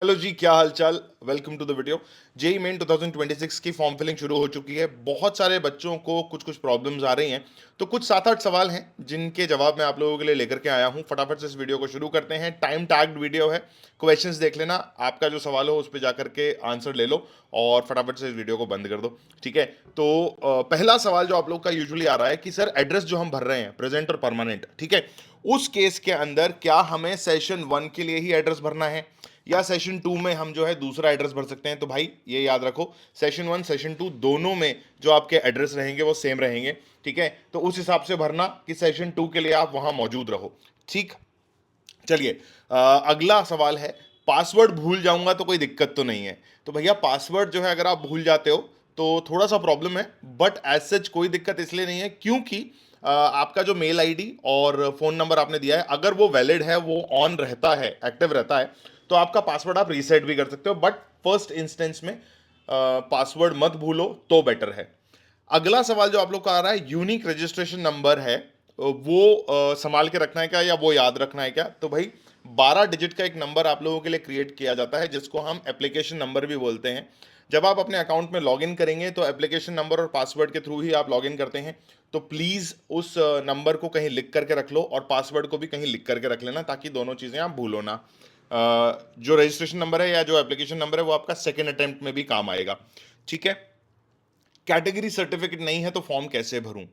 Hello जी, क्या हाल चाल। Welcome to the video. JEE Main 2026 की फॉर्म फिलिंग शुरू हो चुकी है। बहुत सारे बच्चों को कुछ कुछ प्रॉब्लम्स आ रही हैं, तो कुछ 7-8 सवाल हैं जिनके जवाब मैं आप लोगों के लिए लेकर के आया हूं। फटाफट से इस वीडियो को शुरू करते हैं। टाइम टैग्ड वीडियो है, क्वेश्चंस देख लेना, आपका जो सवाल हो उस पर जाकर के आंसर ले लो और फटाफट से इस वीडियो को बंद कर दो। ठीक है, तो पहला सवाल जो आप लोग का यूजुअली आ रहा है कि सर एड्रेस जो हम भर रहे हैं प्रेजेंट और परमानेंट, ठीक है, उस केस के अंदर क्या हमें सेशन 1 के लिए ही एड्रेस भरना है या सेशन 2 में हम जो है दूसरा एड्रेस भर सकते हैं? तो भाई ये याद रखो, सेशन 1 सेशन 2 दोनों में जो आपके एड्रेस रहेंगे वो सेम रहेंगे। ठीक है, तो उस हिसाब से भरना कि सेशन 2 के लिए आप वहां मौजूद रहो। ठीक, चलिए, अगला सवाल है, पासवर्ड भूल जाऊंगा तो कोई दिक्कत तो नहीं है? तो भैया पासवर्ड जो है अगर आप भूल जाते हो तो थोड़ा सा प्रॉब्लम है, बट एज सच कोई दिक्कत इसलिए नहीं है क्योंकि आपका जो मेल आईडी और फोन नंबर आपने दिया है अगर वो वैलिड है, वो ऑन रहता है, एक्टिव रहता है, तो आपका पासवर्ड आप रीसेट भी कर सकते हो। बट फर्स्ट इंस्टेंस में पासवर्ड मत भूलो तो बेटर है। अगला सवाल जो आप लोग का आ रहा है, यूनिक रजिस्ट्रेशन नंबर है, वो संभाल के रखना है क्या या वो याद रखना है क्या? तो भाई 12 डिजिट का एक नंबर आप लोगों के लिए क्रिएट किया जाता है जिसको हम एप्लीकेशन नंबर भी बोलते हैं। जब आप अपने अकाउंट में लॉगिन करेंगे तो एप्लीकेशन नंबर और पासवर्ड के थ्रू ही आप लॉगिन करते हैं, तो प्लीज़ उस नंबर को कहीं लिख करके रख लो और पासवर्ड को भी कहीं लिख करके रख लेना ताकि दोनों चीज़ें आप भूलो ना। जो रजिस्ट्रेशन नंबर है या जो एप्लीकेशन नंबर है वो आपका सेकेंड अटेम्प्ट में भी काम आएगा। ठीक है, कैटेगरी सर्टिफिकेट नहीं है तो फॉर्म कैसे भरूं?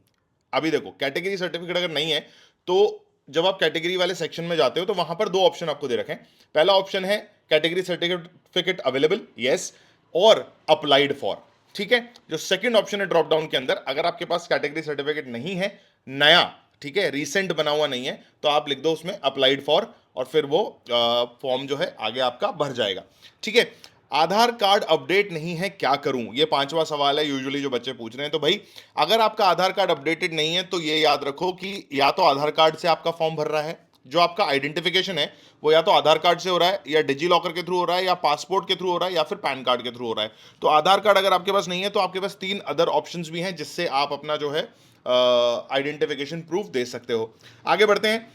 अभी देखो, कैटेगरी सर्टिफिकेट अगर नहीं है तो जब आप कैटेगरी वाले सेक्शन में जाते हो तो वहां पर दो ऑप्शन आपको दे रखे हैं। पहला ऑप्शन है कैटेगरी सर्टिफिकेट अवेलेबल, यस, और अप्लाइड फॉर। ठीक है, जो सेकंड ऑप्शन है ड्रॉप डाउन के अंदर, अगर आपके पास कैटेगरी सर्टिफिकेट नहीं है, नया, ठीक है, रीसेंट बना हुआ नहीं है, तो आप लिख दो उसमें अप्लाइड फॉर और फिर वो फॉर्म जो है आगे आपका भर जाएगा। ठीक है, आधार कार्ड अपडेट नहीं है क्या करूं, ये पांचवा सवाल है यूजुअली जो बच्चे पूछ रहे हैं। तो भाई अगर आपका आधार कार्ड अपडेटेड नहीं है तो ये याद रखो कि या तो आधार कार्ड से आपका फॉर्म भर रहा है, जो आपका आइडेंटिफिकेशन है वो या तो आधार कार्ड से हो रहा है या डिजी लॉकर के थ्रू हो रहा है या पासपोर्ट के थ्रू हो रहा है या फिर पैन कार्ड के थ्रू हो रहा है। तो आधार कार्ड अगर आपके पास नहीं है तो आपके पास तीन अदर ऑप्शंस भी हैं जिससे आप अपना जो है आइडेंटिफिकेशन प्रूफ दे सकते हो। आगे बढ़ते हैं,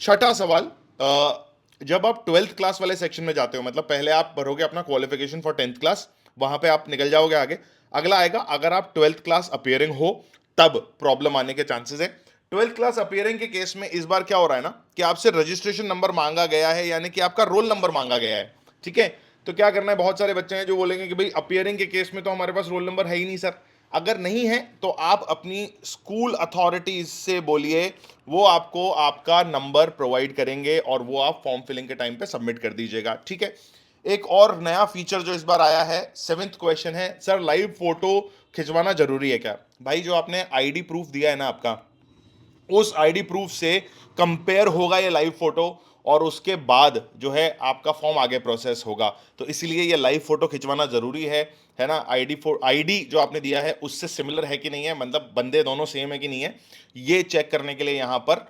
छठा सवाल, जब आप ट्वेल्थ क्लास वाले सेक्शन में जाते हो, मतलब पहले आप भरोगे अपना क्वालिफिकेशन फॉर टेंथ क्लास, वहां पे आप निकल जाओगे आगे। अगला आएगा, अगर आप ट्वेल्थ क्लास अपियरिंग हो तब प्रॉब्लम आने के चांसेस है। ट्वेल्थ क्लास अपियरिंग के केस में इस बार क्या हो रहा है ना कि आपसे रजिस्ट्रेशन नंबर मांगा गया है, यानी कि आपका रोल नंबर मांगा गया है। ठीक है, तो क्या करना है, बहुत सारे बच्चे हैं जो बोलेंगे कि भाई अपियरिंग के केस में तो हमारे पास रोल नंबर है ही नहीं सर। अगर नहीं है तो आप अपनी स्कूल अथॉरिटीज से बोलिए, वो आपको आपका नंबर प्रोवाइड करेंगे और वो आप फॉर्म फिलिंग के टाइम पे सबमिट कर दीजिएगा। ठीक है, एक और नया फीचर जो इस बार आया है, सेवेंथ क्वेश्चन है, सर लाइव फोटो खिंचवाना जरूरी है क्या? भाई जो आपने आईडी प्रूफ दिया है ना आपका, उस आईडी प्रूफ से कंपेयर होगा ये लाइव फोटो और उसके बाद जो है आपका फॉर्म आगे प्रोसेस होगा। तो इसलिए ये लाइव फोटो खिंचवाना जरूरी है ना। आईडी जो आपने दिया है उससे सिमिलर है कि नहीं है, मतलब बंदे दोनों सेम है कि नहीं है, ये चेक करने के लिए यहां पर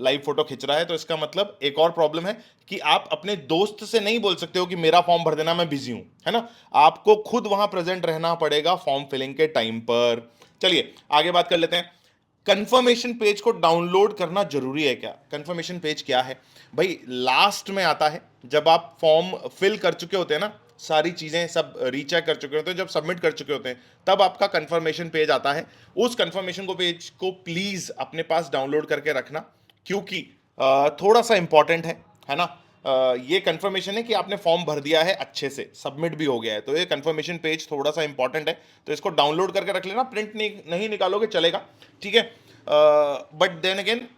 लाइव फोटो खिंच रहा है। तो इसका मतलब एक और प्रॉब्लम है कि आप अपने दोस्त से नहीं बोल सकते हो कि मेरा फॉर्म भर देना, मैं बिजी हूं, है ना। आपको खुद वहां प्रेजेंट रहना पड़ेगा फॉर्म फिलिंग के टाइम पर। चलिए आगे बात कर लेते हैं, कंफर्मेशन पेज को डाउनलोड करना जरूरी है क्या? कंफर्मेशन पेज क्या है भाई? लास्ट में आता है जब आप फॉर्म फिल कर चुके होते हैं ना, सारी चीजें सब रीचेक कर चुके होते हैं, जब सबमिट कर चुके होते हैं, तब आपका कंफर्मेशन पेज आता है। उस कंफर्मेशन को पेज को प्लीज अपने पास डाउनलोड करके रखना, क्योंकि थोड़ा सा इंपॉर्टेंट है ना। ये कंफर्मेशन है कि आपने फॉर्म भर दिया है, अच्छे से सबमिट भी हो गया है, तो ये कंफर्मेशन पेज थोड़ा सा इंपॉर्टेंट है, तो इसको डाउनलोड करके रख लेना। प्रिंट नहीं निकालोगे चलेगा, ठीक है। But then again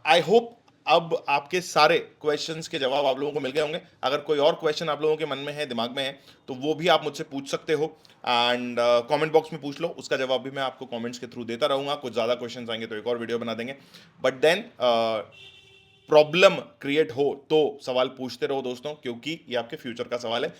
I hope अब आपके सारे क्वेश्चंस के जवाब आप लोगों को मिल गए होंगे। अगर कोई और क्वेश्चन आप लोगों के मन में है, दिमाग में है, तो वो भी आप मुझसे पूछ सकते हो एंड कमेंट बॉक्स में पूछ लो, उसका जवाब भी मैं आपको कमेंट्स के थ्रू देता रहूंगा। कुछ ज़्यादा क्वेश्चंस आएंगे तो एक और वीडियो बना देंगे। बट देन प्रॉब्लम क्रिएट हो तो सवाल पूछते रहो दोस्तों, क्योंकि ये आपके फ्यूचर का सवाल है।